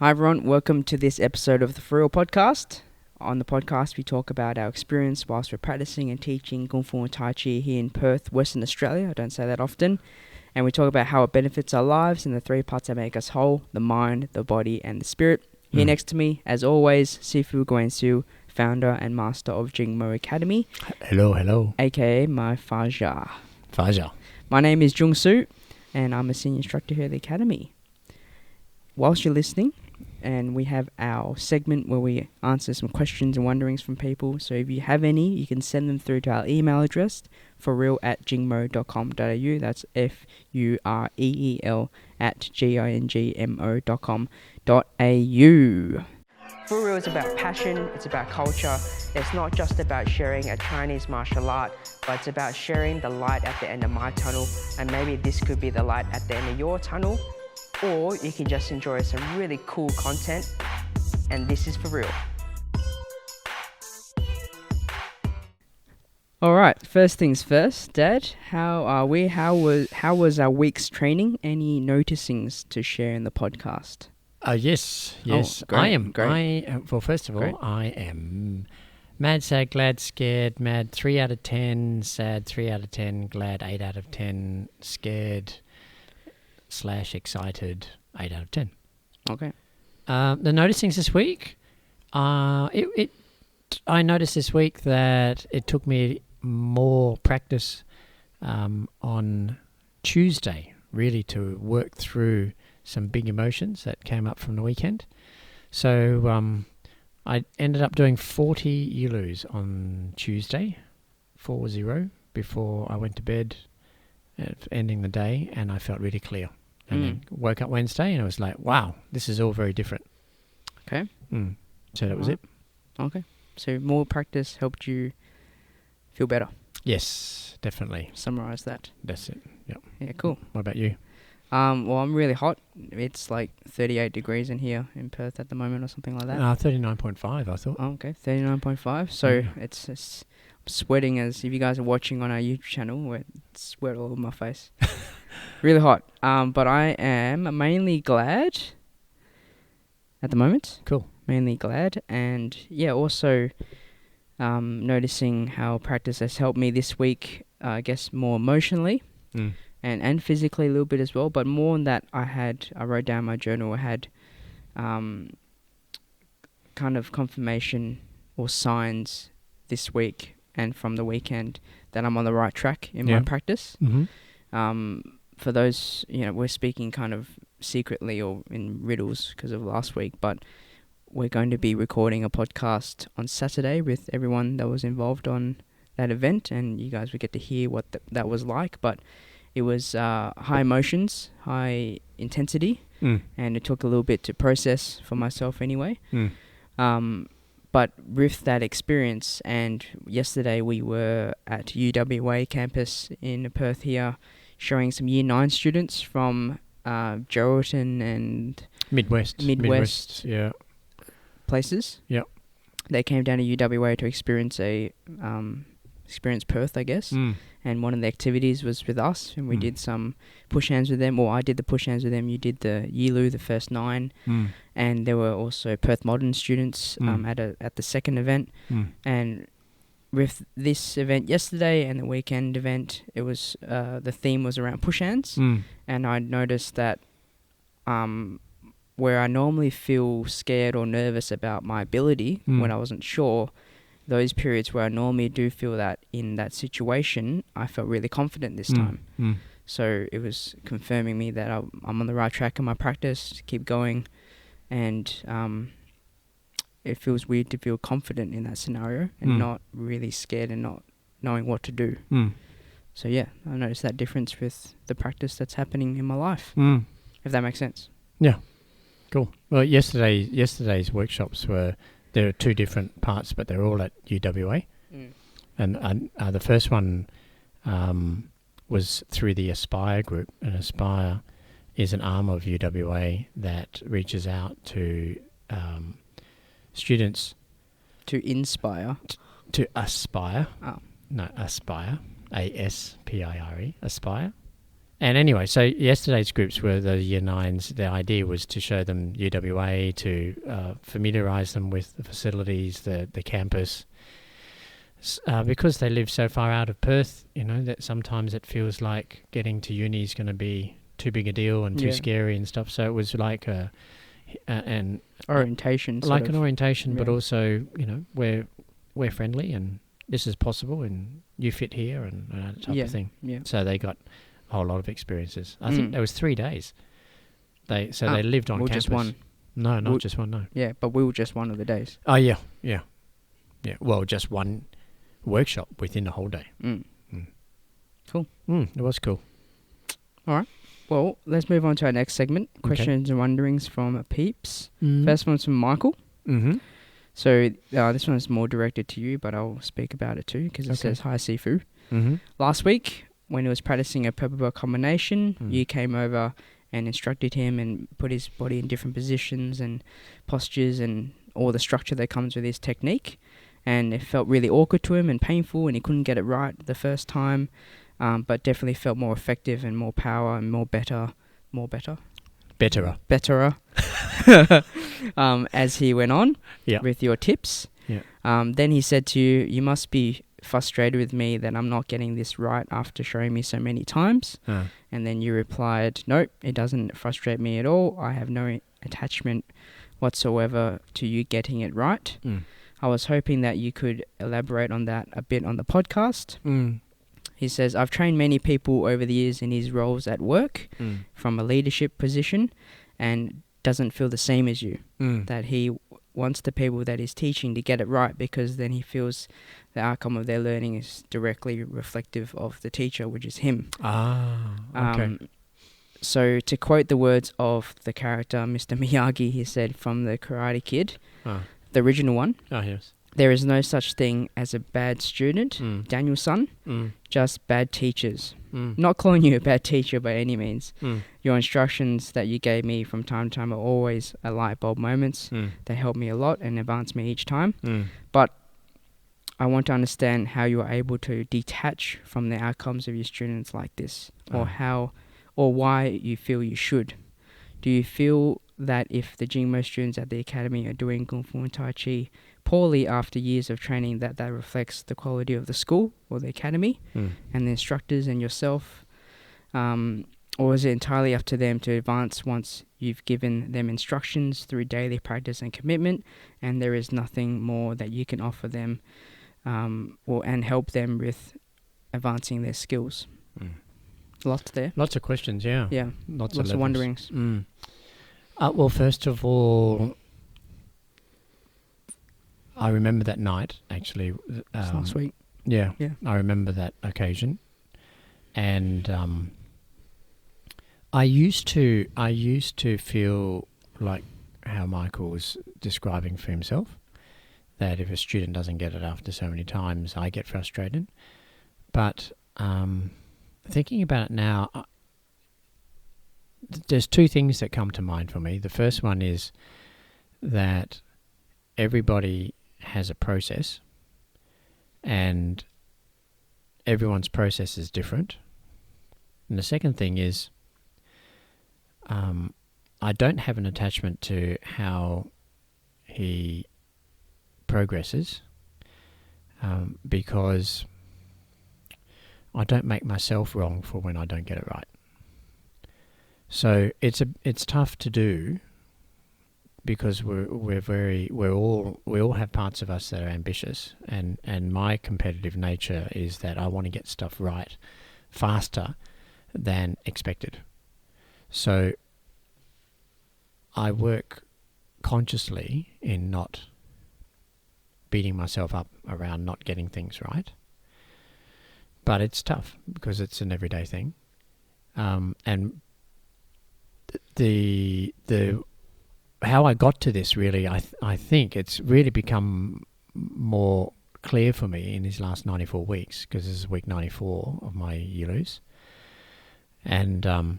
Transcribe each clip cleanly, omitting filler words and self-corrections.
Hi everyone, welcome to this episode of the For Real Podcast. On the podcast, we talk about our experience whilst we're practicing and teaching Kung Fu and Tai Chi here in Perth, Western Australia. I don't say that often. And we talk about how it benefits our lives and the three parts that make us whole: the mind, the body, and the spirit. Here next to me, as always, Sifu Guan Siu, founder and master of Jingmo Academy. Hello. Aka my Faja. My name is Jung Soo, and I'm a senior instructor here at the Academy. Whilst you're listening, and we have our segment where we answer some questions and wonderings from people. So if you have any, you can send them through to our email address, forreal@jingmo.com.au. That's FUREEL @JINGMO.com.au. For Real is about passion, it's about culture. It's not just about sharing a Chinese martial art, but it's about sharing the light at the end of my tunnel, and maybe this could be the light at the end of your tunnel. Or you can just enjoy some really cool content, and this is For Real. Alright, first things first, Dad, how are we? How was our week's training? Any noticings to share in the podcast? Yes. Oh, great, I am. great. Well, first of all, Great. I am mad, sad, glad, scared. Mad 3 out of 10, sad 3 out of 10, glad 8 out of 10, scared / excited 8 out of 10. Okay. The noticings this week, I noticed this week that it took me more practice on Tuesday, really, to work through some big emotions that came up from the weekend. So I ended up doing 40 Yilus on Tuesday, 40, before I went to bed, ending the day, and I felt really clear. And then woke up Wednesday and it was like, wow, this is all very different. Okay. So that was it. Okay. So more practice helped you feel better. Yes, definitely. Summarize that. That's it. Yep. Yeah, cool. What about you? Well, I'm really hot. It's like 38 degrees in here in Perth at the moment or something like that. 39.5, I thought. Oh, okay, 39.5. So it's I'm sweating, as if you guys are watching on our YouTube channel, where it's sweat all over my face. Really hot. But I am mainly glad at the moment. Cool. Mainly glad. And yeah, also noticing how practice has helped me this week, I guess more emotionally and physically a little bit as well. But more on that, I wrote down my journal, I had kind of confirmation or signs this week and from the weekend that I'm on the right track in my practice. For those, we're speaking kind of secretly or in riddles because of last week, but we're going to be recording a podcast on Saturday with everyone that was involved on that event, and you guys would get to hear what that was like. But it was high emotions, high intensity, and it took a little bit to process for myself anyway. But with that experience, and yesterday we were at UWA campus in Perth here, showing some Year 9 students from Geraldton and Midwest. Yeah. places. Yep. They came down to UWA to experience Perth, I guess. And one of the activities was with us, and we did some push hands with them. Well, I did the push hands with them. You did the Yilu, the first 9, and there were also Perth Modern students at the second event. And with this event yesterday and the weekend event, it was the theme was around push hands, and I noticed that where I normally feel scared or nervous about my ability when I wasn't sure, those periods where I normally do feel that in that situation, I felt really confident this time. So it was confirming me that I'm on the right track in my practice to keep going, and it feels weird to feel confident in that scenario and not really scared and not knowing what to do. So yeah, I noticed that difference with the practice that's happening in my life, if that makes sense. Yeah, cool. Well, yesterday's workshops there are 2 different parts, but they're all at UWA. And the first one was through the Aspire group, and Aspire is an arm of UWA that reaches out to students To inspire. to aspire. Oh. No, aspire. ASPIRE. Aspire And anyway, so yesterday's groups were the Year 9s. The idea was to show them UWA, to familiarise them with the facilities, the campus. Because they live so far out of Perth, that sometimes it feels like getting to uni is going to be too big a deal and too scary and stuff. So it was like an orientation, an orientation, but also we're friendly and this is possible and you fit here and that type of thing. Yeah. So they got a whole lot of experiences. I think there was 3 days. They lived on campus. Just one. No, not just one. No. Yeah, but we were just one of the days. Oh yeah. Well, just one workshop within the whole day. Cool. It was cool. All right. Well, let's move on to our next segment. Questions and wonderings from peeps. First one's from Michael. Mm-hmm. So this one is more directed to you, but I'll speak about it too because it says, "Hi Sifu. Last week when he was practicing a purple belt combination, you came over and instructed him and put his body in different positions and postures and all the structure that comes with his technique. And it felt really awkward to him and painful, and he couldn't get it right the first time, but definitely felt more effective and more power and betterer as he went on with your tips. Then he said to you, you must be frustrated with me that I'm not getting this right after showing me so many times. And then you replied, nope, it doesn't frustrate me at all. I have no attachment whatsoever to you getting it right. I was hoping that you could elaborate on that a bit on the podcast. He says, I've trained many people over the years in his roles at work from a leadership position and doesn't feel the same as you. That he wants the people that he's teaching to get it right because then he feels the outcome of their learning is directly reflective of the teacher, which is him. Okay. So to quote the words of the character Mr. Miyagi, he said from the Karate Kid, the original one. Yes. There is no such thing as a bad student, Daniel-san, just bad teachers. Not calling you a bad teacher by any means. Your instructions that you gave me from time to time are always a light bulb moments. They help me a lot and advance me each time. But I want to understand how you are able to detach from the outcomes of your students like this, or why you feel you should. Do you feel that if the Jingmo students at the academy are doing Kung Fu and Tai Chi poorly after years of training, that reflects the quality of the school or the academy and the instructors and yourself? Or is it entirely up to them to advance once you've given them instructions through daily practice and commitment, and there is nothing more that you can offer them and help them with advancing their skills? Lots there. Lots of questions, yeah. Yeah, lots of wonderings. Well, first of all, I remember that night, actually. Last week. Yeah, I remember that occasion. And I used to feel like how Michael was describing for himself, that if a student doesn't get it after so many times, I get frustrated. But thinking about it now, there's 2 things that come to mind for me. The first one is that everybody has a process and everyone's process is different. And the second thing is I don't have an attachment to how he progresses because I don't make myself wrong for when I don't get it right. So it's tough to do because we all have parts of us that are ambitious, and my competitive nature is that I want to get stuff right faster than expected. So I work consciously in not beating myself up around not getting things right. But it's tough because it's an everyday thing. And the how I got to this really, I think it's really become more clear for me in these last 94 weeks, because this is week 94 of my Yilus. And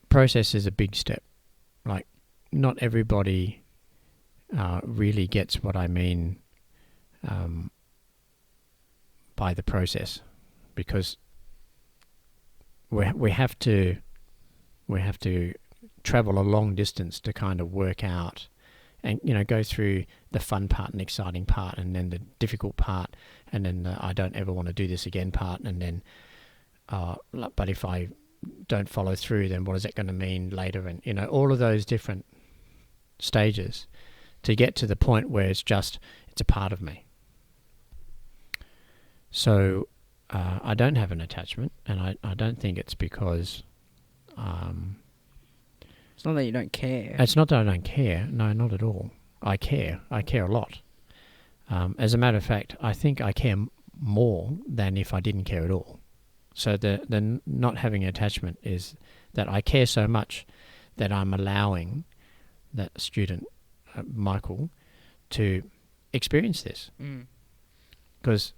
process is a big step. Like, not everybody really gets what I mean by the process, because we have to travel a long distance to kind of work out and, go through the fun part and exciting part, and then the difficult part, and then the I don't ever want to do this again part, and then but if I don't follow through, then what is that going to mean later? And all of those different stages to get to the point where it's a part of me. So I don't have an attachment, and I don't think it's because it's not that you don't care. It's not that I don't care. No, not at all. I care. I care a lot. As a matter of fact, I think I care more than if I didn't care at all. So the not having an attachment is that I care so much that I'm allowing that student, Michael, to experience this. Because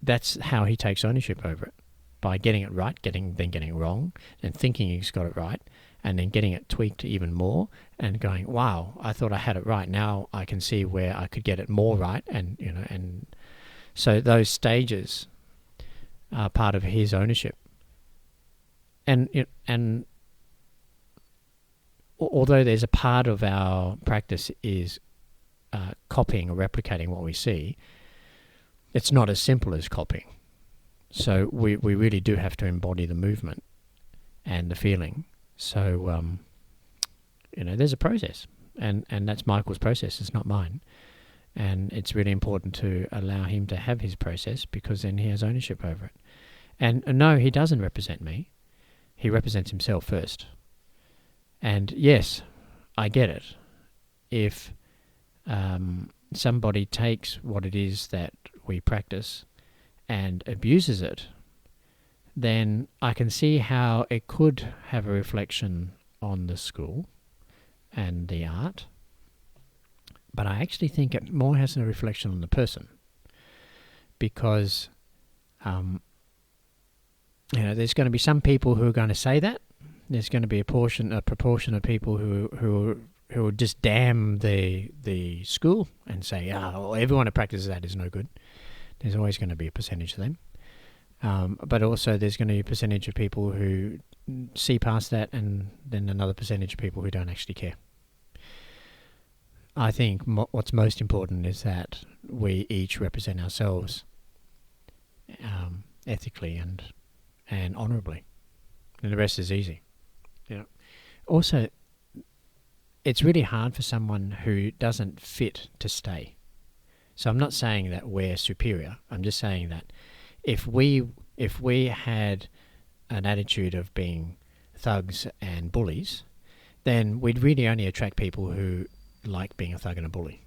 that's how he takes ownership over it. By getting it right, then getting it wrong, and thinking he's got it right, and then getting it tweaked even more, and going, wow, I thought I had it right. Now I can see where I could get it more right, and so those stages are part of his ownership. And although there's a part of our practice is copying or replicating what we see, it's not as simple as copying. So we really do have to embody the movement and the feeling. So, there's a process, and that's Michael's process. It's not mine. And it's really important to allow him to have his process, because then he has ownership over it. And no, he doesn't represent me. He represents himself first. And yes, I get it. If somebody takes what it is that we practice and abuses it, then I can see how it could have a reflection on the school and the art. But I actually think it more has a reflection on the person, because there's going to be some people who are going to say that. There's going to be a proportion of people who will just damn the school and say, everyone who practices that is no good. There's always going to be a percentage of them. But also there's going to be a percentage of people who see past that, and then another percentage of people who don't actually care. I think what's most important is that we each represent ourselves ethically and honourably, and the rest is easy. Also, it's really hard for someone who doesn't fit to stay. So I'm not saying that we're superior. I'm just saying that if we had an attitude of being thugs and bullies, then we'd really only attract people who like being a thug and a bully.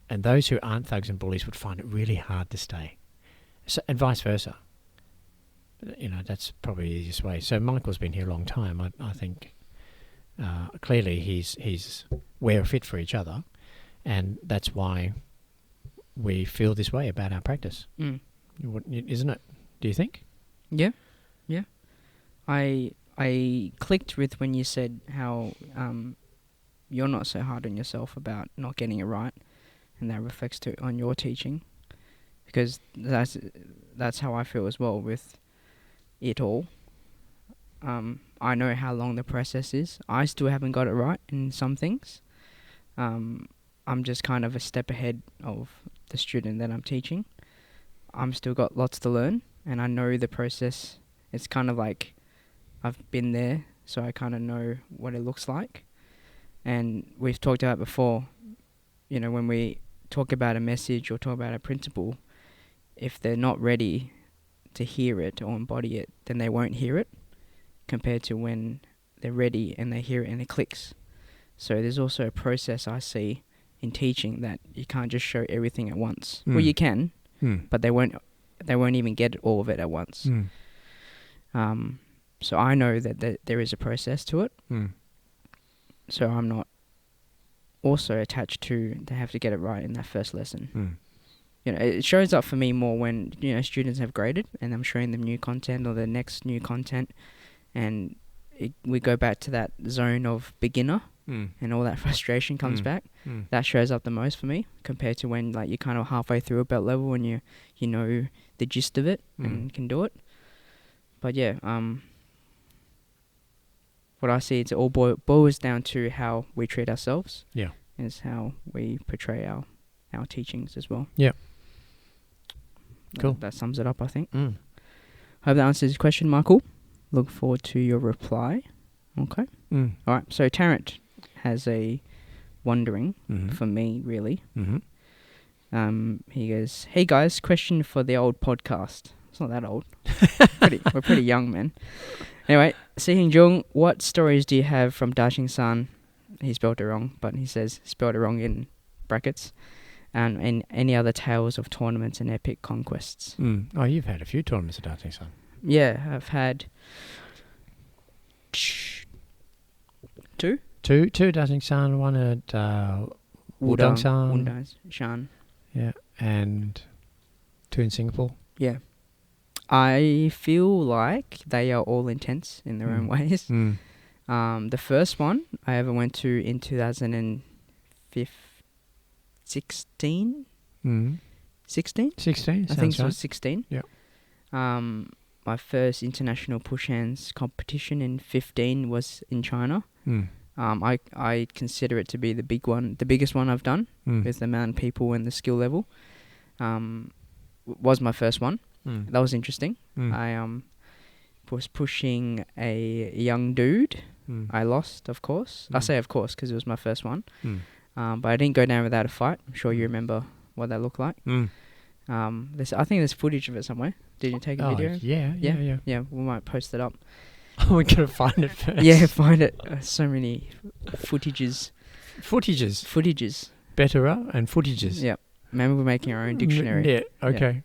And those who aren't thugs and bullies would find it really hard to stay. So, and vice versa. That's probably the easiest way. So Michael's been here a long time. I think clearly he's we're fit for each other, and that's why we feel this way about our practice. Isn't it? Do you think? Yeah. I clicked with when you said how you're not so hard on yourself about not getting it right, and that reflects on your teaching, because that's how I feel as well with it all. I know how long the process is. I still haven't got it right in some things. I'm just kind of a step ahead of the student that I'm teaching. I'm still got lots to learn, and I know the process. It's kind of like I've been there, so I kind of know what it looks like. And we've talked about before, when we talk about a message or talk about a principle, if they're not ready to hear it or embody it, then they won't hear it, compared to when they're ready and they hear it and it clicks. So there's also a process I see in teaching, that you can't just show everything at once. Well, you can, but they won't even get all of it at once. So I know that there is a process to it. So I'm not also attached to have to get it right in that first lesson. It shows up for me more when students have graded and I'm showing them new content or the next new content, and we go back to that zone of beginner, and all that frustration comes back. That shows up the most for me, compared to when you're kind of halfway through a belt level and you know the gist of it and can do it. But yeah, what I see, it's all boils down to how we treat ourselves. Yeah. Is how we portray our teachings as well. Yeah. Cool. That sums it up, I think. Mm. Hope that answers your question, Michael. Look forward to your reply. Okay. Mm. All right. So Tarrant has a wondering Mm-hmm. for me, really. Mm-hmm. He goes, "Hey guys, question for the old podcast." It's not that old. We're pretty young, man. Anyway, Si-Hing Jung, what stories do you have from Dashing Sun? He spelled it wrong, but he says spelled it wrong in brackets. And any other tales of tournaments and epic conquests? Mm. Oh, you've had a few tournaments at Dancing Sun. Yeah, I've had two Dancing Sun, one at Wudang Sun. Wudang Shan. Yeah, and two in Singapore. Yeah. I feel like they are all intense in their own ways. Mm. The first one I ever went to in 2016. Mm. 16? 16, I think it right. was 16. Yeah. My first international push hands competition in 15 was in China. Mm. I consider it to be the biggest one I've done with the amount of people and the skill level. Was my first one. Mm. That was interesting. Mm. I was pushing a young dude. Mm. I lost, of course. I say of course because it was my first one. Mm. But I didn't go down without a fight. I'm sure you remember what that looked like. Mm. I think there's footage of it somewhere. Did you take a video? Yeah. Yeah, we might post it up. We're going to find it first. Yeah, find it. So many footages. Footages. Betterer and footages. Yeah. Maybe we're making our own dictionary. Yeah, okay.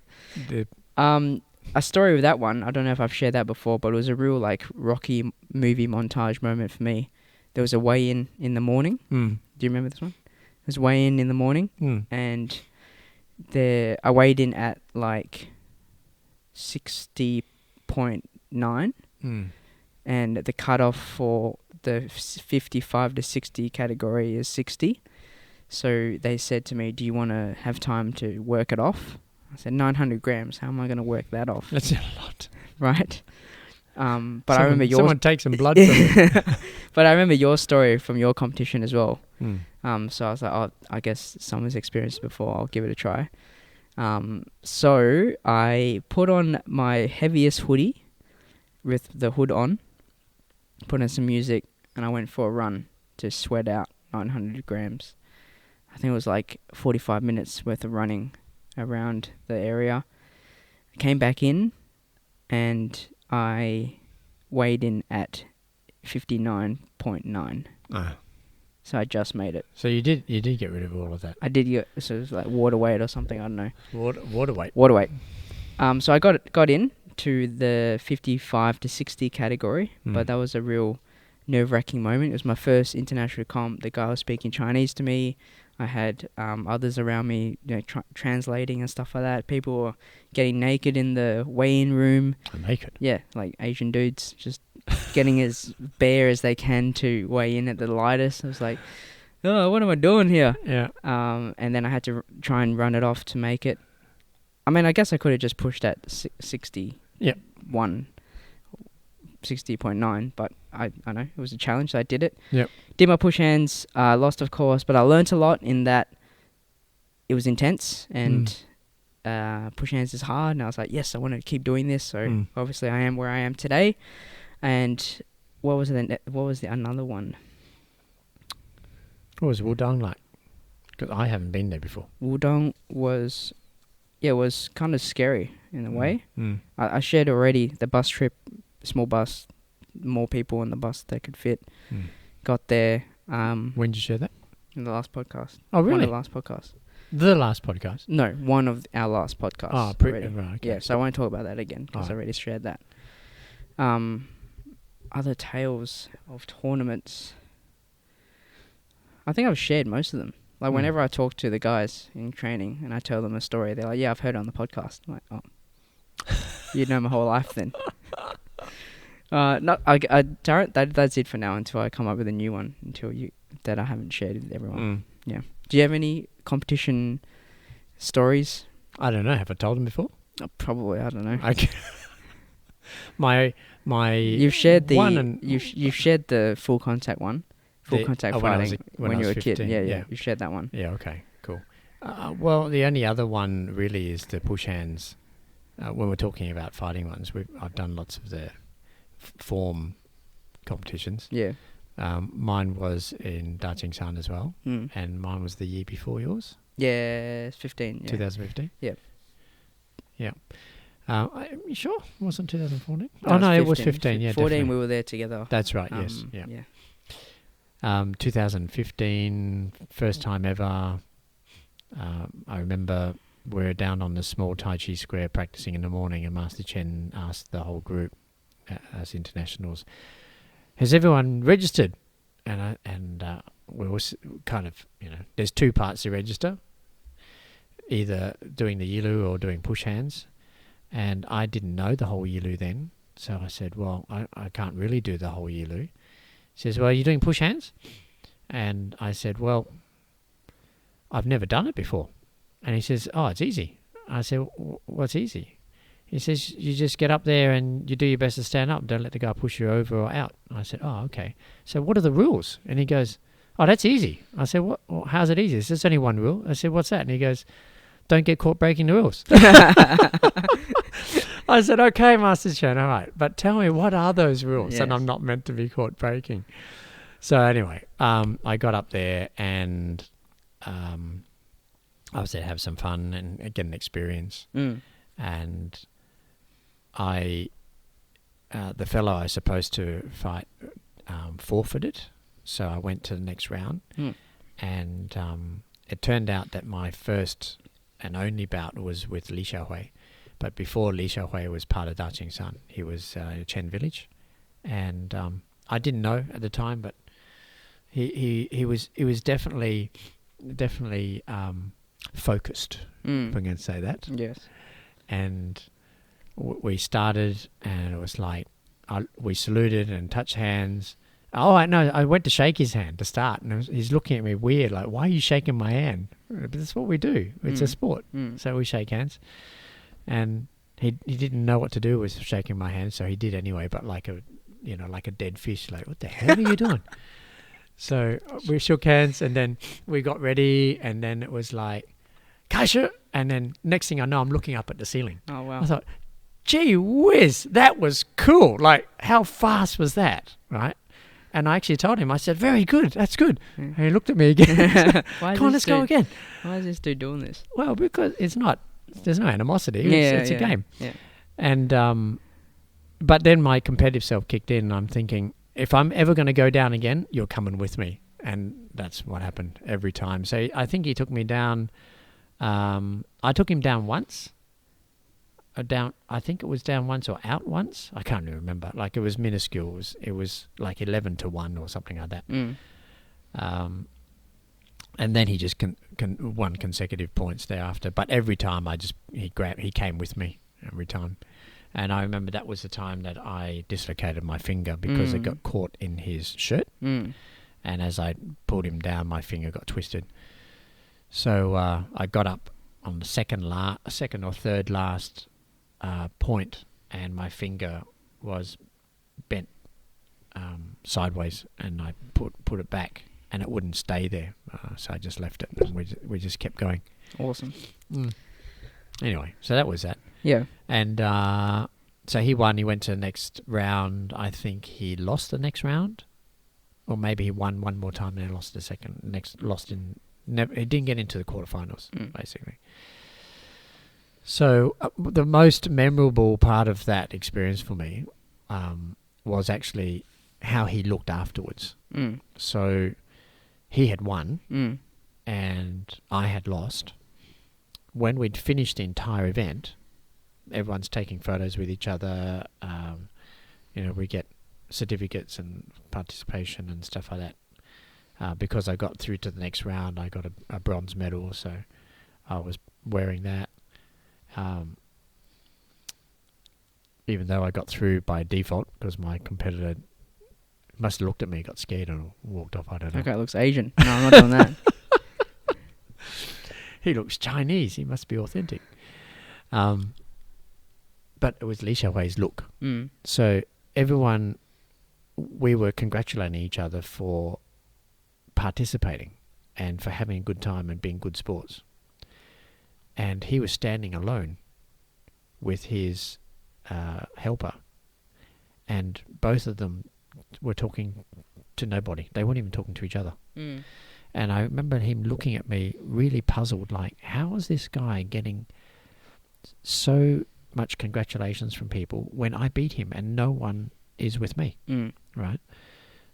A story with that one, I don't know if I've shared that before, but it was a real Rocky movie montage moment for me. There was a weigh-in in the morning. Mm. Do you remember this one? There was a weigh-in in the morning, and I weighed in at 60.9, and the cutoff for the 55 to 60 category is 60. So they said to me, "Do you want to have time to work it off?" I said, 900 grams. How am I going to work that off? That's a lot. Right? But I remember someone take some blood from it. But I remember your story from your competition as well. Mm. So I was like, oh, I guess someone's experienced it before. I'll give it a try. So I put on my heaviest hoodie with the hood on, put in some music, and I went for a run to sweat out 900 grams. I think it was 45 minutes worth of running around the area. I came back in and I weighed in at 59.9. So I just made it. So you did get rid of all of that. I did get, so it was water weight or something, I don't know. Water weight. Water weight. So I got in to the 55 to 60 category, but that was a real nerve-wracking moment. It was my first international comp. The guy was speaking Chinese to me. I had others around me, translating and stuff like that. People were getting naked in the weigh-in room. Naked? Yeah, Asian dudes just getting as bare as they can to weigh in at the lightest. I was like, oh, what am I doing here? Yeah. And then I had to try and run it off to make it. I mean, I guess I could have just pushed at 60. Yep. 60.9, but I know it was a challenge, so I did it. Yep. Did my push hands, lost of course, but I learnt a lot in that it was intense and push hands is hard, and I was like, yes, I want to keep doing this. So obviously I am where I am today. And what was the another one? What was Wudang like? Because I haven't been there before. Wudang was kind of scary in a way. Mm. I shared already the bus trip. Small bus, more people on the bus that could fit. Got there. When did you share that? In the last podcast. Oh, really? One of the last podcasts. The last podcast? No, one of our last podcasts. Oh, already. Right, okay. Yeah, so I won't talk about that again because I already shared that. Other tales of tournaments. I think I've shared most of them. Whenever I talk to the guys in training and I tell them a story, they're like, yeah, I've heard it on the podcast. I'm like, oh, you know my whole life then. That's it for now until I come up with a new one that I haven't shared with everyone. Yeah. Do you have any competition stories? I don't know. Have I told them before? Probably. I don't know. Okay. my You've shared the one and you've shared the full contact one, full contact when I was fighting when I you were was a kid. 15, Yeah, yeah. you shared that one. Yeah, okay, cool. Well, the only other one really is the push hands. When we're talking about fighting ones, I've done lots of the form competitions. Yeah. Mine was in Dacheng-san as well, Mm. and mine was the year before yours, Yeah, it's 15. Yeah. 2015. Yep. Yeah. You sure? It wasn't 2014? No, Oh, no, it's it was 15. Yeah, 14, definitely. we were there together. That's right, yes. Yeah. 2015, first time ever. I remember we were down on the small Tai Chi square practicing in the morning, and Master Chen asked the whole group, as internationals, has everyone registered? And we was kind of, there's two parts to register, either doing the Yilu or doing push hands. And I didn't know the whole Yilu then, so I said, well, I can't really do the whole Yilu. He says, well, are you doing push hands? And I said, well, I've never done it before. And he says, oh, it's easy. I said, what's easy? He says, you just get up there and you do your best to stand up. Don't let the guy push you over or out. I said, oh, okay. So what are the rules? And he goes, oh, that's easy. I said, what? Well, how's it easy? There's only one rule. I said, what's that? And he goes, don't get caught breaking the rules. I said, okay, Master Chen, all right. But tell me, what are those rules? Yes. And I'm not meant to be caught breaking. So anyway, I got up there and I was there to have some fun and get an experience. Mm. And the fellow I was supposed to fight forfeited. So I went to the next round. Mm. And it turned out that my first and only bout was with Li Xiaohui. But before Li Xiaohui was part of Dacheng-san, he was Chen Village. And I didn't know at the time, but he was definitely focused, if I'm going to say that. Yes. And we started, and it was like we saluted and touched hands. Oh, I went to shake his hand to start, and he's looking at me weird, like, why are you shaking my hand? But that's what we do. It's a sport. So we shake hands. And he didn't know what to do with shaking my hand, so he did anyway, but like a dead fish, like, what the hell are you doing? So we shook hands, and then we got ready, and then it was like, Kaisha! And then next thing I know, I'm looking up at the ceiling. Oh, wow. I thought, gee whiz, that was cool. Like, how fast was that, right? And I actually told him, I said, very good, that's good. Yeah. And he looked at me again. Come on, let's go again. Why is this dude doing this? Well, because there's no animosity. It's a game. Yeah. And but then my competitive self kicked in, and I'm thinking, if I'm ever going to go down again, you're coming with me. And that's what happened every time. So I think he took me down. I took him down once. I think it was down once or out once. I can't even remember. Like, it was minuscule. It was like 11-1 or something like that. Mm. And then he just won consecutive points thereafter. But every time he came with me every time. And I remember that was the time that I dislocated my finger because it got caught in his shirt. Mm. And as I pulled him down, my finger got twisted. So I got up on the second or third last point, and my finger was bent sideways, and I put it back, and it wouldn't stay there. So I just left it, and we just kept going. Awesome. Anyway, so that was that. Yeah. And so he won. He went to the next round. I think he lost the next round, or maybe he won one more time and then lost the second. He didn't get into the quarterfinals, basically. So the most memorable part of that experience for me was actually how he looked afterwards. Mm. So he had won, Mm. and I had lost. When we'd finished the entire event, everyone's taking photos with each other. We get certificates and participation and stuff like that. Because I got through to the next round, I got a bronze medal, so I was wearing that. Even though I got through by default, because my competitor must have looked at me, got scared, and walked off. I don't know. Okay, looks Asian. No, I'm not doing that. He looks Chinese. He must be authentic. but it was Li Xiaohui's look. Mm. So everyone, we were congratulating each other for participating and for having a good time and being good sports. And he was standing alone with his helper, and both of them were talking to nobody. They weren't even talking to each other. Mm. And I remember him looking at me really puzzled, like, how is this guy getting so much congratulations from people when I beat him and no one is with me, right?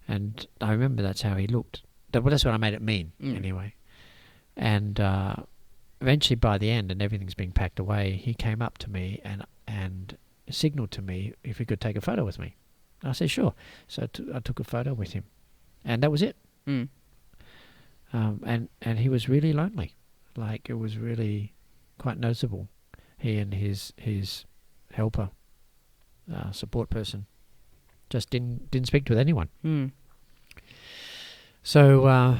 And I remember that's how he looked. That's what I made it mean, anyway. And eventually by the end, and everything's being packed away, he came up to me and signaled to me if he could take a photo with me. I said, sure. So I took a photo with him. And that was it. Mm. And he was really lonely. Like, it was really quite noticeable. He and his helper, support person, just didn't speak with anyone. Mm. So I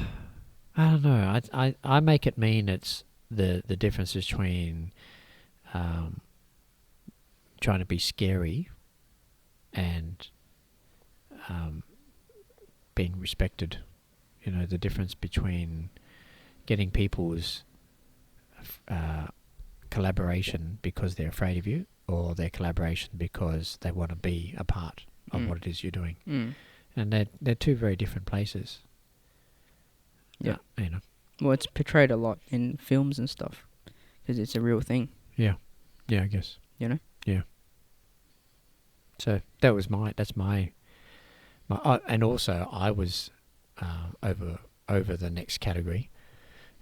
don't know. I make it mean it's the difference between trying to be scary and being respected. You know, the difference between getting people's collaboration because they're afraid of you, or their collaboration because they want to be a part of what it is you're doing. Mm. And they're two very different places. Yeah. You know. Well, it's portrayed a lot in films and stuff because it's a real thing. Yeah. Yeah, I guess. You know? Yeah. So that's my and also I was over the next category,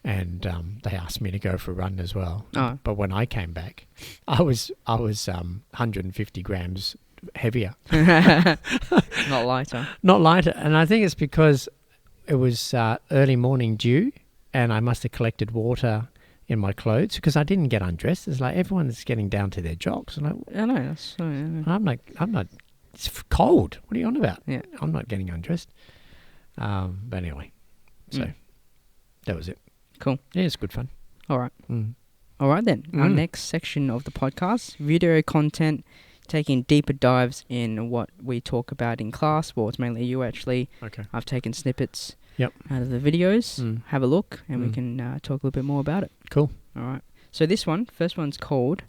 and they asked me to go for a run as well. Oh. But when I came back, I was 150 grams heavier. Not lighter. Not lighter. And I think it's because it was early morning dew, and I must have collected water in my clothes because I didn't get undressed. It's like everyone's getting down to their jocks. And I know. That's, I'm not, it's cold. What are you on about? Yeah. I'm not getting undressed. But anyway, so that was it. Cool. Yeah, it's good fun. All right. Mm. All right then. Our next section of the podcast, video content, taking deeper dives in what we talk about in class. Well, it's mainly you actually. Okay. I've taken snippets Yep. out of the videos. Have a look, and we can talk a little bit more about it. Cool. All right. So this first one's called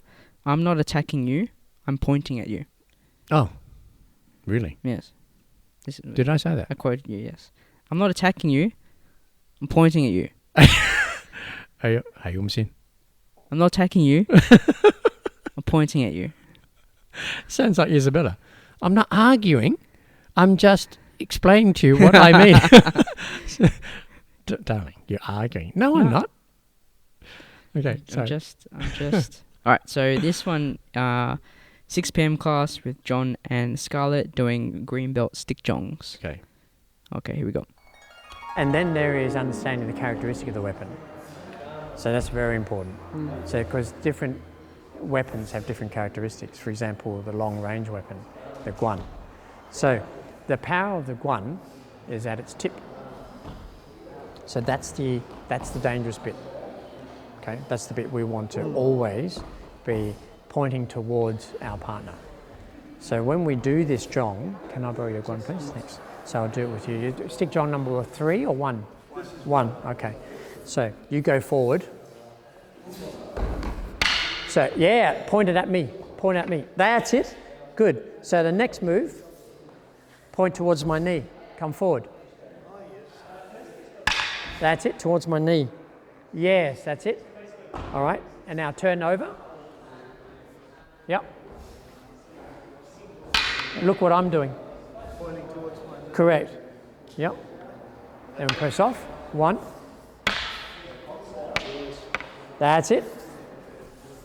"I'm Not Attacking You, I'm Pointing at You." Oh, really? Yes. Did I say that? I quoted you, yes. I'm not attacking you, I'm pointing at you. Hey, I'm not attacking you, I'm pointing at you. Sounds like Isabella. I'm not arguing. I'm just explaining to you what I mean. Darling, you're arguing. No, I'm not. Okay, I'm just. All right, so this one, 6 p.m. class with John and Scarlett doing green belt stick jongs. Okay, here we go. And then there is understanding the characteristic of the weapon. So that's very important. So because different weapons have different characteristics. For example, the long range weapon, the guan. So the power of the guan is at its tip. So that's the dangerous bit. Okay, that's the bit we want to always be pointing towards our partner. So when we do this jong, can I borrow your guan, please? Thanks. So I'll do it with you. You stick jong number 3 or 1? 1. Okay. So you go forward. So yeah, point it at me. Point at me. That's it. Good. So the next move, point towards my knee. Come forward. That's it. Towards my knee. Yes, that's it. All right. And now turn over. Yep. Look what I'm doing. Pointing towards my knee. Correct. Yep. Then press off. 1. That's it.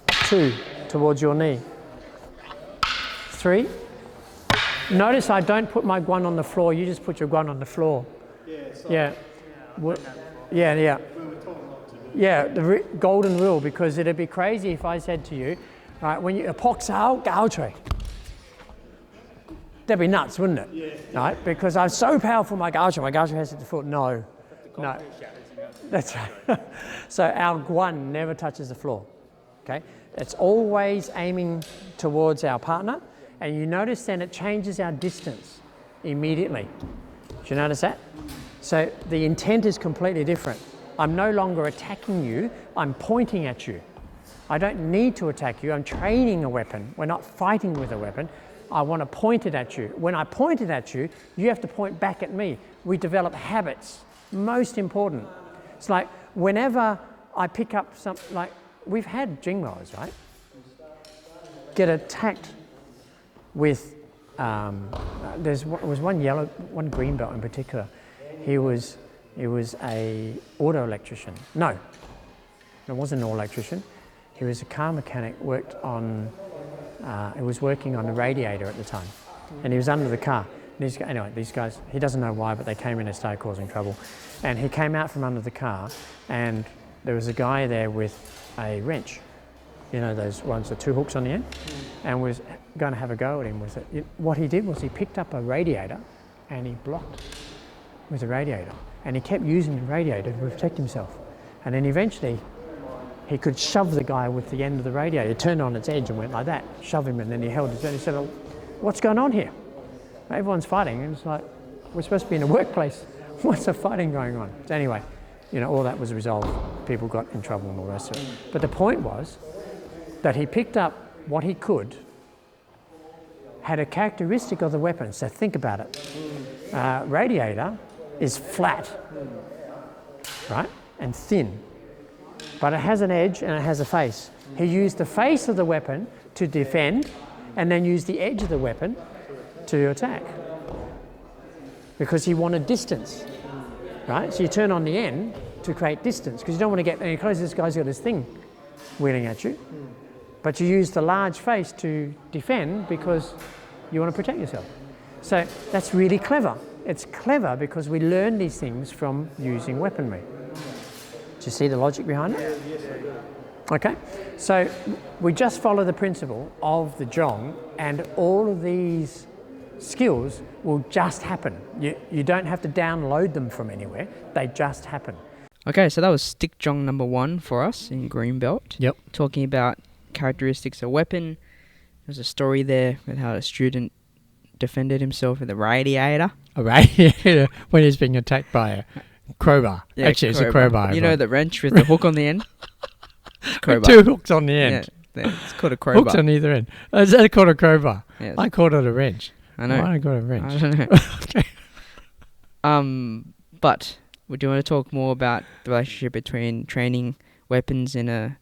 2, towards your knee. 3. Notice I don't put my guan on the floor, you just put your guan on the floor. Yeah. Yeah. Yeah, the golden rule, because it'd be crazy if I said to you, right, when you pok sao, gao chui. That'd be nuts, wouldn't it? Yeah. Right? Because I'm so powerful, my gao chui has at the foot. No. That's right. So our guan never touches the floor. Okay, it's always aiming towards our partner, and you notice then it changes our distance immediately. Do you notice that? So the intent is completely different. I'm no longer attacking you, I'm pointing at you. I don't need to attack you, I'm training a weapon. We're not fighting with a weapon. I want to point it at you. When I point it at you, you have to point back at me. We develop habits, most important. It's like whenever I pick up something, like we've had Jingmos, right? Get attacked with, there was one green belt in particular. He was a auto electrician. No, it wasn't an electrician. He was a car mechanic, he was working on a radiator at the time, and he was under the car. Anyway, these guys, he doesn't know why, but they came in and started causing trouble. And he came out from under the car, and there was a guy there with a wrench, you know, those ones with two hooks on the end, and was going to have a go at him with it. What he did was he picked up a radiator and he blocked with the radiator, and he kept using the radiator to protect himself. And then eventually he could shove the guy with the end of the radiator. It turned on its edge and went like that, shove him, and then he held it. And he said, "Oh, what's going on here? Everyone's fighting." And it's like, we're supposed to be in a workplace. What's the fighting going on? So anyway, you know, all that was resolved. People got in trouble and all the rest of it. But the point was that he picked up what he could, had a characteristic of the weapon. So think about it. Radiator is flat, right, and thin. But it has an edge and it has a face. He used the face of the weapon to defend, and then used the edge of the weapon to attack, because he wanted distance, right? So you turn on the end to create distance, because you don't want to get any closer. This guy's got his thing wheeling at you, but you use the large face to defend because you want to protect yourself. So that's really clever. It's clever because we learn these things from using weaponry. Do you see the logic behind it? Okay, so we just follow the principle of the Zhong, and all of these skills will just happen. You don't have to download them from anywhere, they just happen. Okay, so that was Stick Zhong number 1 for us in Green Belt. Yep. Talking about characteristics of weapon. There's a story there with how a student defended himself with a radiator. A radiator when he's being attacked by a crowbar. Yeah, actually, it's a crowbar. You know the wrench with the hook on the end? With 2 hooks on the end. Yeah, it's called a crowbar. Hooks on either end. Is that called a crowbar? Yes. I called it a wrench. I know. Why I got a wrench? I don't know. Okay. But would you want to talk more about the relationship between training weapons in a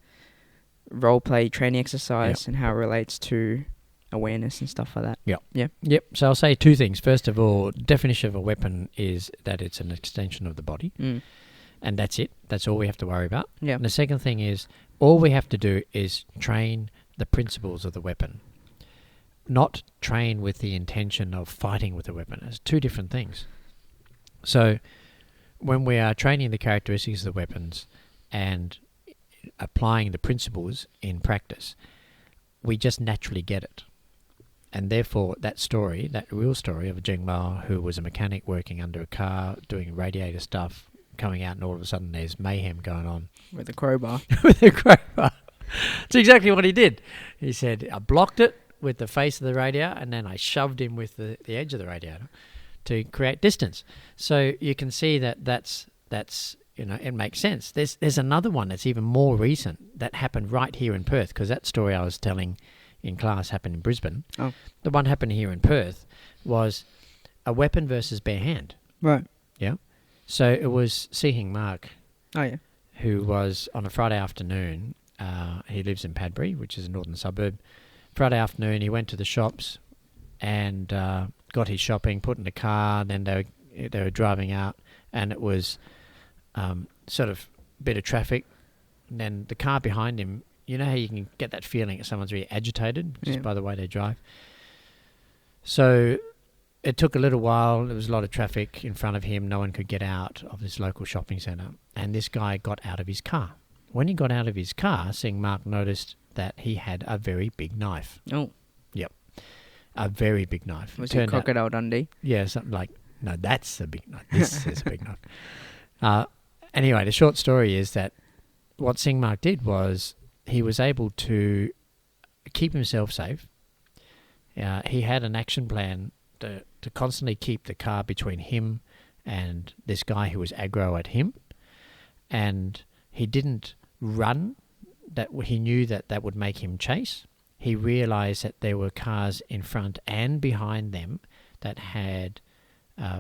role-play training exercise and how it relates to awareness and stuff like that? Yep. So I'll say 2 things. First of all, definition of a weapon is that it's an extension of the body. And that's it. That's all we have to worry about. Yeah. And the second thing is, all we have to do is train the principles of the weapon, not train with the intention of fighting with the weapon. It's 2 different things. So when we are training the characteristics of the weapons and applying the principles in practice, we just naturally get it. And therefore, that story, that real story of Zheng Ma, who was a mechanic working under a car, doing radiator stuff, coming out, and all of a sudden there's mayhem going on. With a crowbar. With a crowbar. It's exactly what he did. He said, I blocked it with the face of the radiator, and then I shoved him with the edge of the radiator to create distance. So you can see that's you know, it makes sense. There's another one that's even more recent that happened right here in Perth, because that story I was telling in class happened in Brisbane. Oh. The one happened here in Perth was a weapon versus bare hand. Right. Yeah. So it was Sihing Mark, Oh, yeah. who was on a Friday afternoon. He lives in Padbury, which is a northern suburb. Friday afternoon, he went to the shops and got his shopping, put in the car. Then they were driving out, and it was sort of a bit of traffic. And then the car behind him, you know how you can get that feeling that someone's really agitated just by the way they drive. So it took a little while. There was a lot of traffic in front of him. No one could get out of this local shopping centre. And this guy got out of his car. When he got out of his car, Sing Mark noticed that he had a very big knife. Oh. Yep. A very big knife. Was it Crocodile Dundee? Yeah, something like, no, that's a big knife. This is a big knife. Anyway, the short story is that what Sing Mark did was he was able to keep himself safe. He had an action plan to constantly keep the car between him and this guy who was aggro at him, and he didn't run. That he knew that would make him chase. He realised that there were cars in front and behind them that had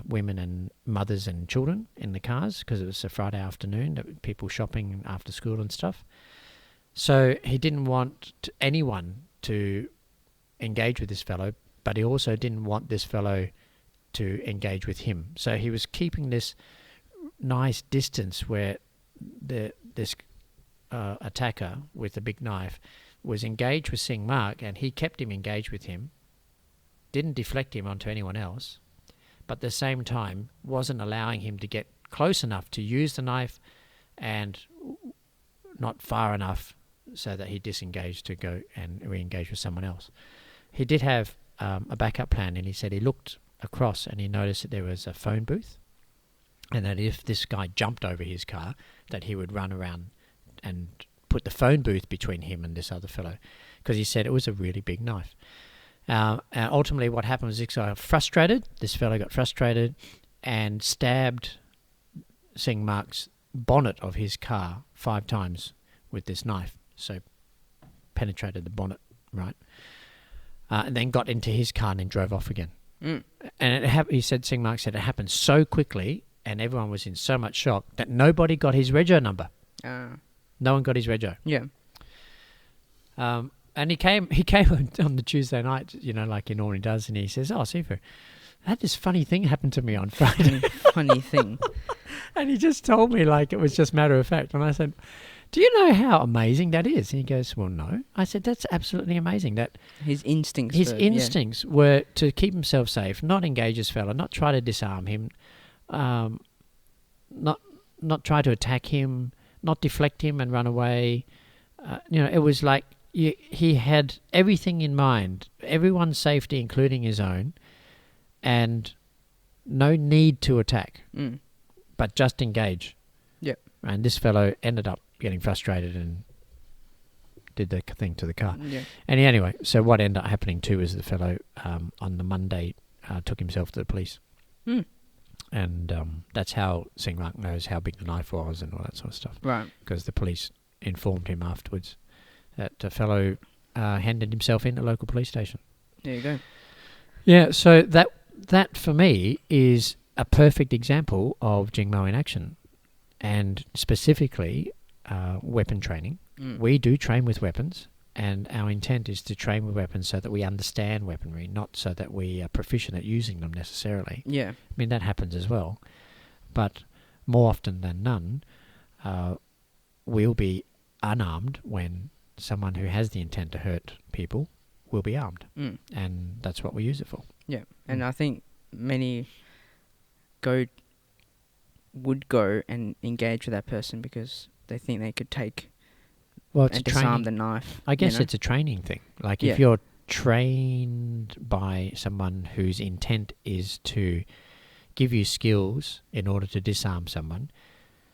women and mothers and children in the cars, because it was a Friday afternoon, people shopping after school and stuff. So he didn't want anyone to engage with this fellow, but he also didn't want this fellow to engage with him. So he was keeping this nice distance where this attacker with the big knife was engaged with Sing Mark, and he kept him engaged with him, didn't deflect him onto anyone else, but at the same time wasn't allowing him to get close enough to use the knife and not far enough so that he disengaged to go and re-engage with someone else. He did have a backup plan, and he said he looked across and he noticed that there was a phone booth, and that if this guy jumped over his car, that he would run around and put the phone booth between him and this other fellow, because he said it was a really big knife. And ultimately what happened was this fellow got frustrated and stabbed Sing Mark's bonnet of his car 5 times with this knife. So penetrated the bonnet, right? And then got into his car and then drove off again. And Sing Mark said it happened so quickly and everyone was in so much shock that nobody got his rego number. No one got his rego. Yeah. And he came on the Tuesday night, like he normally does, and he says, "Oh, Sifu, I had this funny thing happen to me on Friday." Funny thing. And he just told me like it was just matter of fact. And I said, "Do you know how amazing that is?" And he goes, "Well, no." I said, "That's absolutely amazing." That his instincts were to keep himself safe, not engage this fella, not try to disarm him, not try to attack him, not deflect him and run away. It was like he had everything in mind, everyone's safety, including his own, and no need to attack, but just engage. Yep. And this fellow ended up getting frustrated and did the thing to the car. Yeah. And anyway, so what ended up happening too is the fellow on the Monday took himself to the police. And that's how Sing Mark knows how big the knife was and all that sort of stuff. Right. Because the police informed him afterwards that the fellow handed himself in at a local police station. There you go. Yeah, so that for me is a perfect example of Jingmo in action, and specifically weapon training. We do train with weapons, and our intent is to train with weapons so that we understand weaponry, not so that we are proficient at using them necessarily. Yeah. I mean, that happens as well, but more often than none, we'll be unarmed when someone who has the intent to hurt people will be armed, and that's what we use it for. Yeah, and I think many would go and engage with that person because they think they could take and disarm the knife. I guess it's a training thing. Like if you're trained by someone whose intent is to give you skills in order to disarm someone,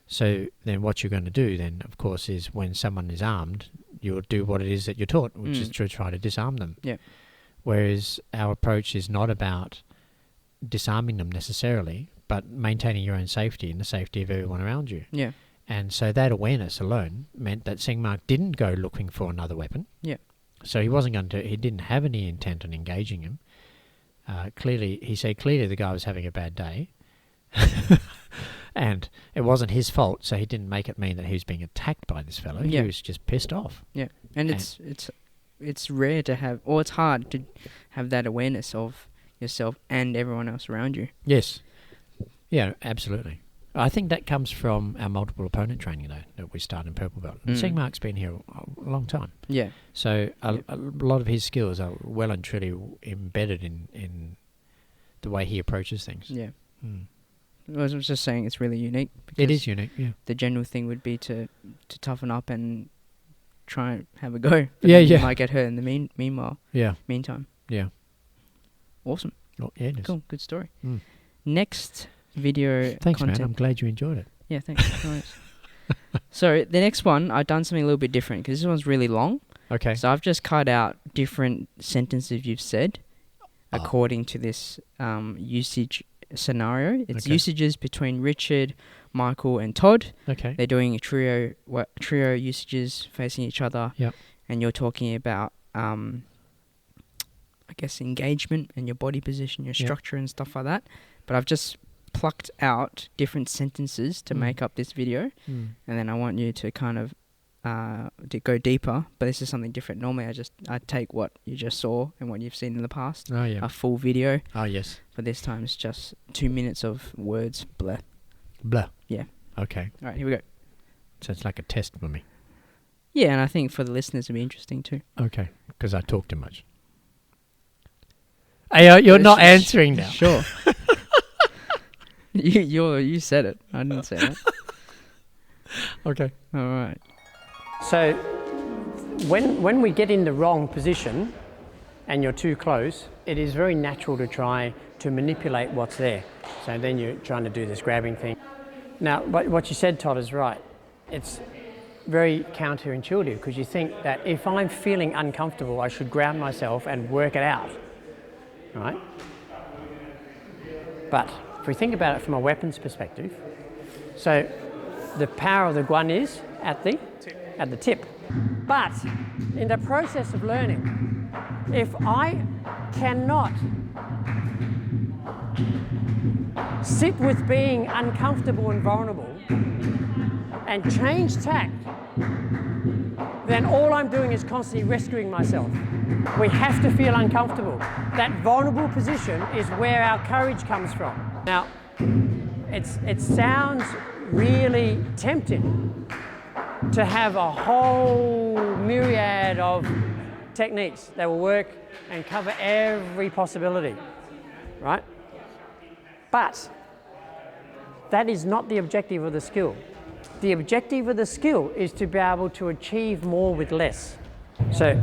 so then what you're going to do then, of course, is when someone is armed, you'll do what it is that you're taught, which is to try to disarm them. Yeah. Whereas our approach is not about disarming them necessarily, but maintaining your own safety and the safety of everyone around you. Yeah. And so that awareness alone meant that Sing Mark didn't go looking for another weapon. Yeah. So he wasn't going to. He didn't have any intent on engaging him. Clearly the guy was having a bad day, and it wasn't his fault. So he didn't make it mean that he was being attacked by this fellow. Yeah. He was just pissed off. Yeah, and it's rare to have, or it's hard to have that awareness of yourself and everyone else around you. Yes. Yeah, absolutely. I think that comes from our multiple opponent training, though, that we started in Purple Belt. And Sing Mark's been here a long time. Yeah. So a lot of his skills are well and truly embedded in the way he approaches things. Yeah. I was just saying it's really unique. It is unique, yeah. The general thing would be to toughen up and try and have a go. But you might get hurt in the meantime. Yeah. Awesome. Oh, yeah, it is. Cool. Good story. Next video Thanks, content. man. I'm glad you enjoyed it. Yeah, thanks. Nice. So the next one, I've done something a little bit different because this one's really long. Okay. So I've just cut out different sentences you've said according to this usage scenario. It's Okay. usages between Richard, Michael, and Todd. Okay. They're doing a trio usages facing each other. Yep. And you're talking about, I guess, engagement and your body position, your Yep. structure and stuff like that. But I've just plucked out different sentences to make up this video. Mm. And then I want you to kind of to go deeper. But this is something different. Normally I take what you just saw and what you've seen in the past, Oh, yeah. a full video. Oh, yes. But this time it's just 2 minutes of words. Blah. Blah. Yeah. Okay. All right, here we go. So it's like a test for me. Yeah, and I think for the listeners it'll be interesting too. Okay. Because I talk too much. Hey, you're not answering now. Sure. You said it. I didn't say that. Okay. All right. So when we get in the wrong position and you're too close, it is very natural to try to manipulate what's there. So then you're trying to do this grabbing thing. Now, what you said, Todd, is right. It's very counterintuitive because you think that if I'm feeling uncomfortable, I should grab myself and work it out, right? But if we think about it from a weapons perspective, so the power of the guan is at the tip. But in the process of learning, if I cannot sit with being uncomfortable and vulnerable and change tact, then all I'm doing is constantly rescuing myself. We have to feel uncomfortable. That vulnerable position is where our courage comes from. Now, it sounds really tempting to have a whole myriad of techniques that will work and cover every possibility, right? But that is not the objective of the skill. The objective of the skill is to be able to achieve more with less. So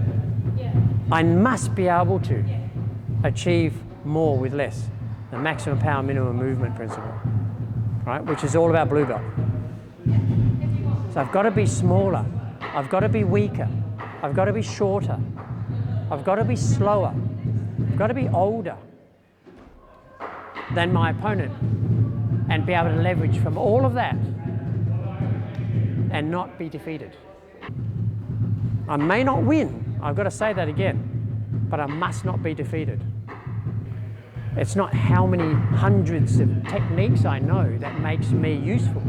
I must be able to achieve more with less. The maximum power, minimum movement principle, right? Which is all about blue belt. So I've got to be smaller. I've got to be weaker. I've got to be shorter. I've got to be slower. I've got to be older than my opponent and be able to leverage from all of that and not be defeated. I may not win, I've got to say that again, but I must not be defeated. It's not how many hundreds of techniques I know that makes me useful.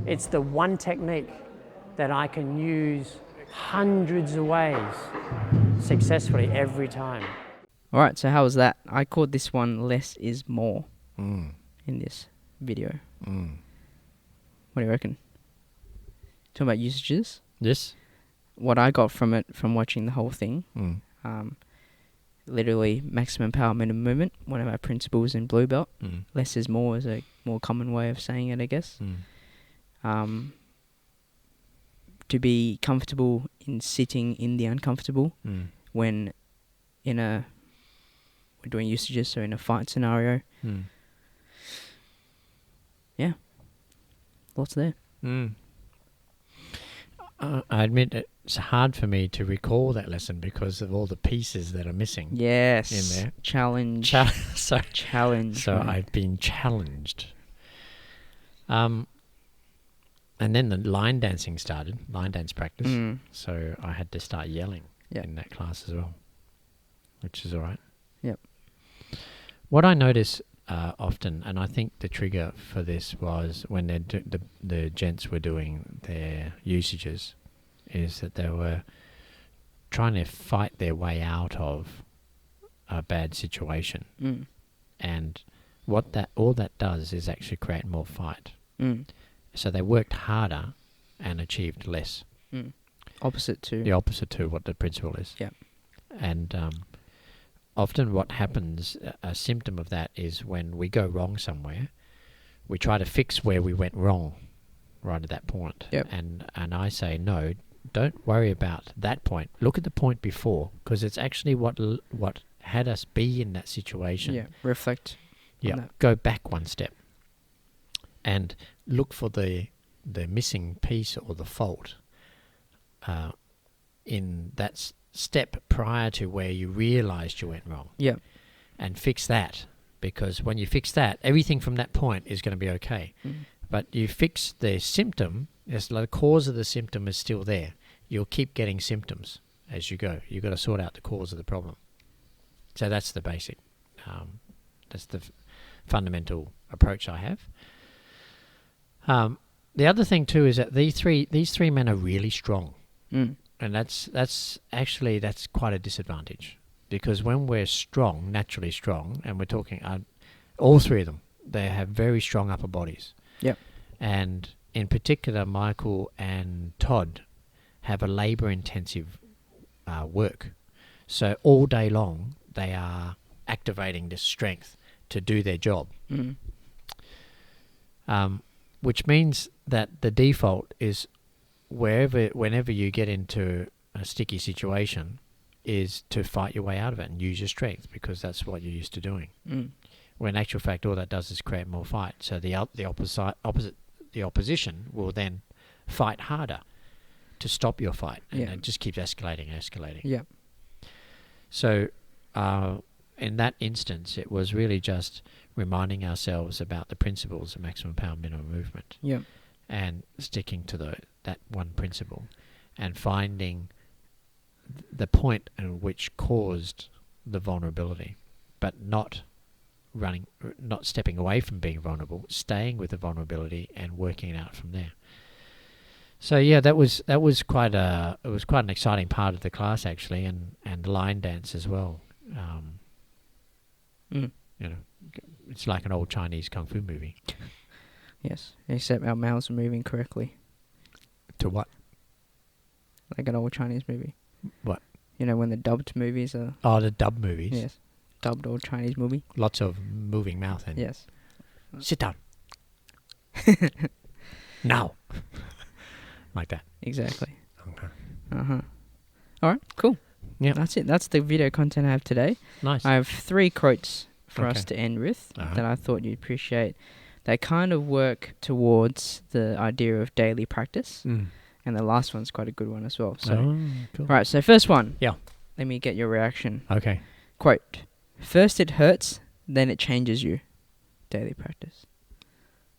It's the one technique that I can use hundreds of ways successfully every time. All right, so how was that? I called this one Less is More Mm. in this video. Mm. What do you reckon? Talking about usages. Yes. What I got from it, from watching the whole thing, Mm. literally maximum power, minimum movement, one of our principles in Blue Belt. Mm. Less is more is a more common way of saying it, I guess. Mm. To be comfortable in sitting in the uncomfortable Mm. when we're doing usages, so in a fight scenario. Mm. Yeah. Lots there. Mm. I admit it's hard for me to recall that lesson because of all the pieces that are missing. Yes. In there. Challenge. So Challenge. So man. I've been challenged. And then the line dancing started, line dance practice. Mm. So I had to start yelling in that class as well, which is all right. Yep. What I notice often, and I think the trigger for this was when the gents were doing their usages, is that they were trying to fight their way out of a bad situation. Mm. And what all that does is actually create more fight. Mm. So they worked harder and achieved less. Mm. Opposite to. The opposite to what the principle is. Yeah. And often what happens, a symptom of that is when we go wrong somewhere, we try to fix where we went wrong right at that point. Yep. And I say, no, don't worry about that point. Look at the point before, because it's actually what had us be in that situation. Yeah. Reflect. On Yeah. that. Go back one step and look for the the missing piece or the fault in that step prior to where you realised you went wrong. Yeah. And fix that, because when you fix that, everything from that point is going to be okay. But you fix the symptom, as the cause of the symptom is still there. You'll keep getting symptoms as you go. You've got to sort out the cause of the problem. So that's the basic, that's the fundamental approach I have. The other thing too is that these three men are really strong, and that's quite a disadvantage, because when we're strong, naturally strong, and we're talking all three of them, they have very strong upper bodies. Yep. And in particular, Michael and Todd have a labour-intensive work. So all day long, they are activating this strength to do their job. Which means that the default is whenever you get into a sticky situation, is to fight your way out of it and use your strength, because that's what you're used to doing. When in actual fact, all that does is create more fight. So the opposition will then fight harder to stop your fight, and it just keeps escalating. Yeah. So in that instance, it was really just reminding ourselves about the principles of maximum power, minimum movement, and sticking to that one principle, and finding the point in which caused the vulnerability, but not stepping away from being vulnerable, staying with the vulnerability and working it out from there. So yeah, that was quite an exciting part of the class actually, and line dance as well. You know, it's like an old Chinese kung fu movie. Yes, except our mouths are moving correctly. To what? Like an old Chinese movie. What? You know, when the dubbed movies are... Oh, the dub movies. Yes. Dubbed old Chinese movie. Lots of moving mouth and... Yes. Sit down. Now. Like that. Exactly. Okay. Alright, cool. Yeah. That's it. That's the video content I have today. Nice. I have 3 quotes for us to end with that I thought you'd appreciate. They kind of work towards the idea of daily practice. And the last one's quite a good one as well. So, cool. Alright, so first one. Yeah. Let me get your reaction. Okay. Quote, "First it hurts, then it changes you." Daily practice.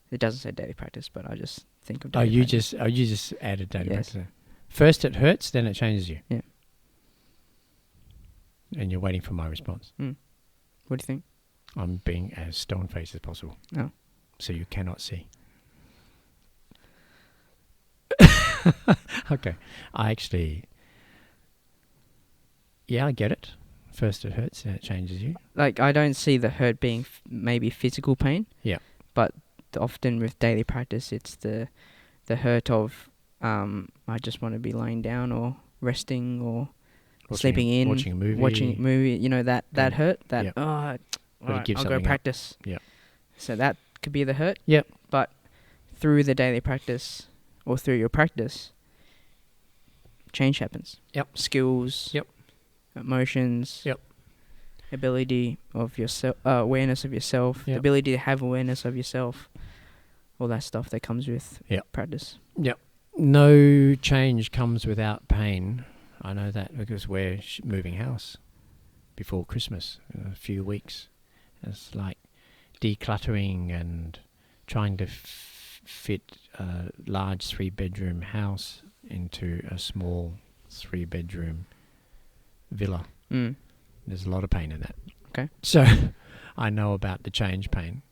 It doesn't say daily practice, but I just think of daily practice. You just added daily Yes. practice. First it hurts, then it changes you. Yeah. And you're waiting for my response. What do you think? I'm being as stone-faced as possible. Oh. So you cannot see. Okay. I get it. First it hurts, then it changes you. Like, I don't see the hurt being maybe physical pain. Yeah. But often with daily practice, it's the hurt of I just want to be lying down or resting or sleeping in, watching a movie. You know, that hurt. That Yep. I'll give go something practice. up. Yep. So that could be the hurt. Yep. But through the daily practice or through your practice, change happens. Yep. Skills. Yep. Emotions. Yep. Ability of yourself, awareness of yourself. Yep. The ability to have awareness of yourself. All that stuff that comes with practice. Yep. No change comes without pain. I know that because we're moving house before Christmas in a few weeks. It's like decluttering and trying to fit a large 3-bedroom house into a small 3-bedroom villa. There's a lot of pain in that. Okay. So I know about the change pain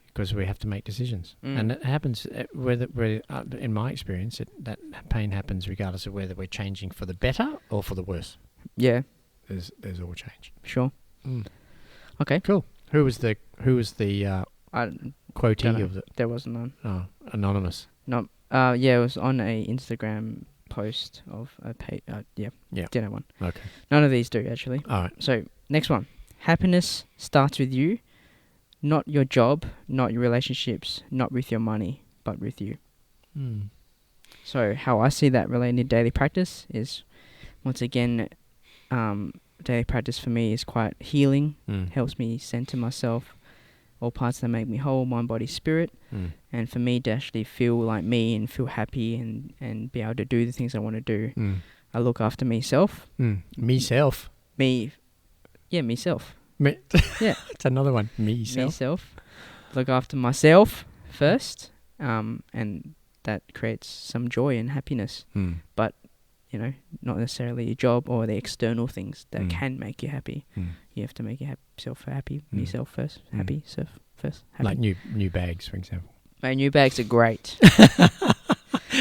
because we have to make decisions. And it happens, in my experience, that pain happens regardless of whether we're changing for the better or for the worse. Yeah. There's all change. Sure. Okay. Cool. Who was the quotee of the? There was none. Oh, anonymous. No. Yeah, it was on a Instagram post of a page. Dinner one. Okay. None of these do actually. All right. So next one. Happiness starts with you, not your job, not your relationships, not with your money, but with you. So how I see that related to daily practice is, once again, daily practice for me is quite healing. Helps me center myself, all parts that make me whole, mind, body, spirit. And for me to actually feel like me and feel happy and be able to do the things I want to do, I look after myself. Meself. Myself. Me. Yeah. It's another one. Meself. Myself. Look after myself first, and that creates some joy and happiness. But, not necessarily your job or the external things that can make you happy. You have to make yourself happy, yourself first, happy, self first, happy. Like new bags, for example. My new bags are great.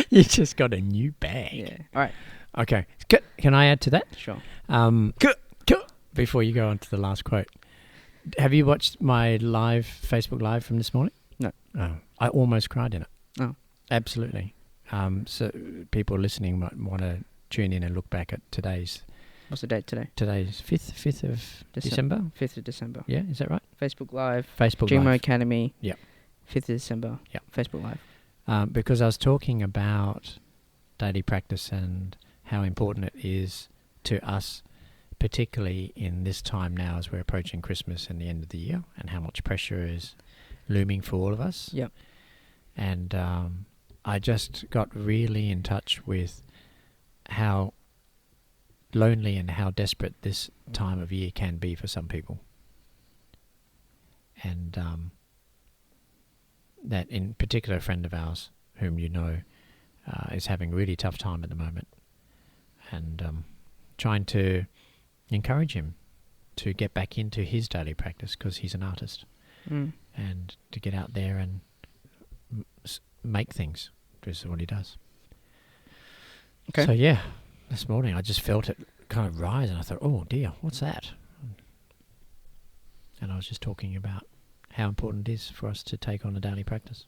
You just got a new bag. Yeah. All right. Okay. Can I add to that? Sure. Before you go on to the last quote, have you watched my Facebook Live from this morning? No. Oh, I almost cried in it. Oh. Absolutely. So people listening might want to tune in and look back at today's. What's the date today? Today's 5th of December. 5th of December. Yeah, is that right? Facebook Live. Facebook GMO Live. Academy. Yep. 5th of December. Yep. Facebook Live. Because I was talking about daily practice and how important it is to us, particularly in this time now as we're approaching Christmas and the end of the year, and how much pressure is looming for all of us. Yep. And I just got really in touch with how lonely and how desperate this time of year can be for some people. And that in particular a friend of ours, whom you know, is having a really tough time at the moment. And trying to encourage him to get back into his daily practice because he's an artist. And to get out there and make things. This is what he does. Okay. So yeah, this morning I just felt it kind of rise and I thought, oh dear, what's that? And I was just talking about how important it is for us to take on a daily practice.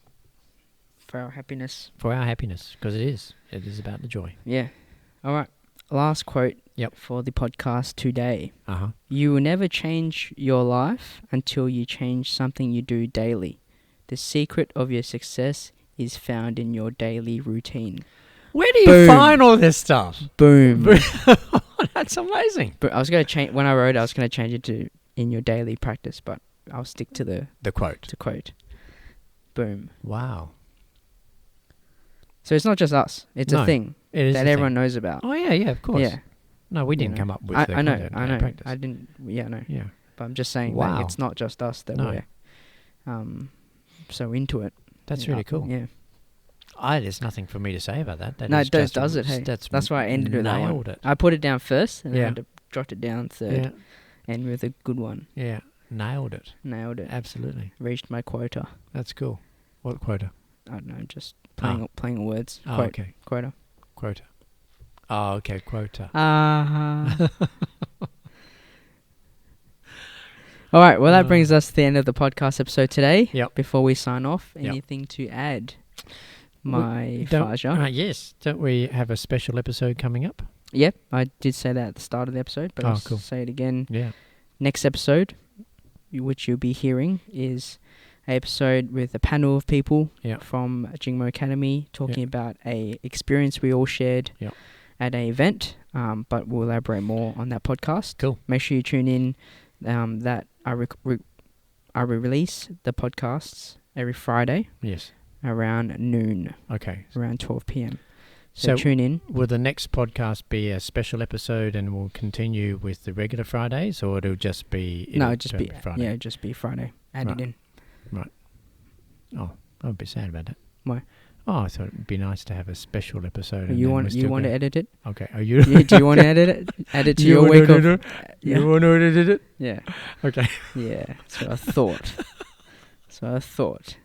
For our happiness. For our happiness, because it is. It is about the joy. Yeah. All right. Last quote Yep. for the podcast today. Uh-huh. You will never change your life until you change something you do daily. The secret of your success is found in your daily routine. Where do you Boom. find all this stuff? Boom. That's amazing. But I was going to change, when I wrote it, I was going to change it to in your daily practice, but I'll stick to The quote. to quote. Boom. Wow. So it's not just us. It's No, a thing It is that a everyone thing. knows about. Oh yeah, of course. Yeah. No, we didn't know. come up with the I know. content I of know. practice. I didn't. Yeah, no. Yeah. But I'm just saying Wow. that it's not just us that No. we're so into it. That's Yeah, really cool. Yeah. There's nothing for me to say about that. No, is it does, just- does it? Hey, that's why I ended with that one. Nailed it. I put it down first, and then I Yeah. had to jot it down third, and with a good one. Yeah. Nailed it. Nailed it. Absolutely. Reached my quota. That's cool. What quota? I don't know, just playing on words. Oh, okay. Quota. Quota. Oh, okay. Quota. All right. Well, that brings us to the end of the podcast episode today. Yep. Before we sign off, Yep. anything to add, my Don't- Faja? yes. Don't we have a special episode coming up? Yep, I did say that at the start of the episode, but Oh, I'll cool. say it again. Yeah. Next episode, which you'll be hearing, is an episode with a panel of people Yep. from Jingmo Academy talking Yep. about a experience we all shared Yep. at an event, but we'll elaborate more on that podcast. Cool. Make sure you tune in. That I release the podcasts every Friday Yes. around noon, Okay. around 12 p.m. So So tune in. will the next podcast be a special episode and we'll continue with the regular Fridays, or it'll just be... No, just be Friday? yeah, just be Friday. Add Right. it in. Oh, I'm a bit sad about that. Why? Oh, I thought it'd be nice to have a special episode. and You then want we're you still want to going- edit it? Okay. Are you... Yeah, do you want to edit it? Add it to You your wanna week of. edit it? Yeah. You want to edit it? Yeah. Okay. Yeah. That's what I thought.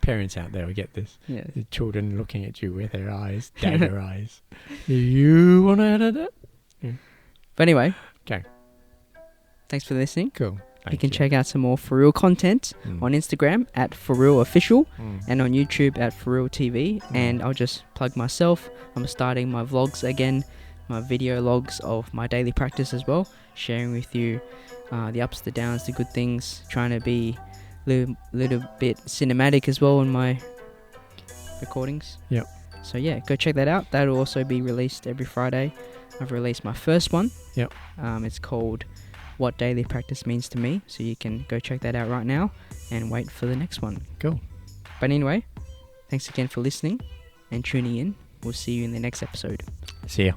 Parents out there will get this. Yeah. The children looking at you with their eyes, dagger eyes. You want to edit it? But anyway. 'Kay. Thanks for listening. Cool. You can check out some more For Real content on Instagram at For Real Official and on YouTube at For Real TV. And I'll just plug myself. I'm starting my vlogs again, my video logs of my daily practice as well, sharing with you the ups, the downs, the good things, trying to be a little bit cinematic as well in my recordings. Yep. So yeah, go check that out. That'll also be released every Friday. I've released my first one. Yep. It's called what daily practice means to me. So you can go check that out right now and wait for the next one. Cool. But anyway, thanks again for listening and tuning in. We'll see you in the next episode. See ya.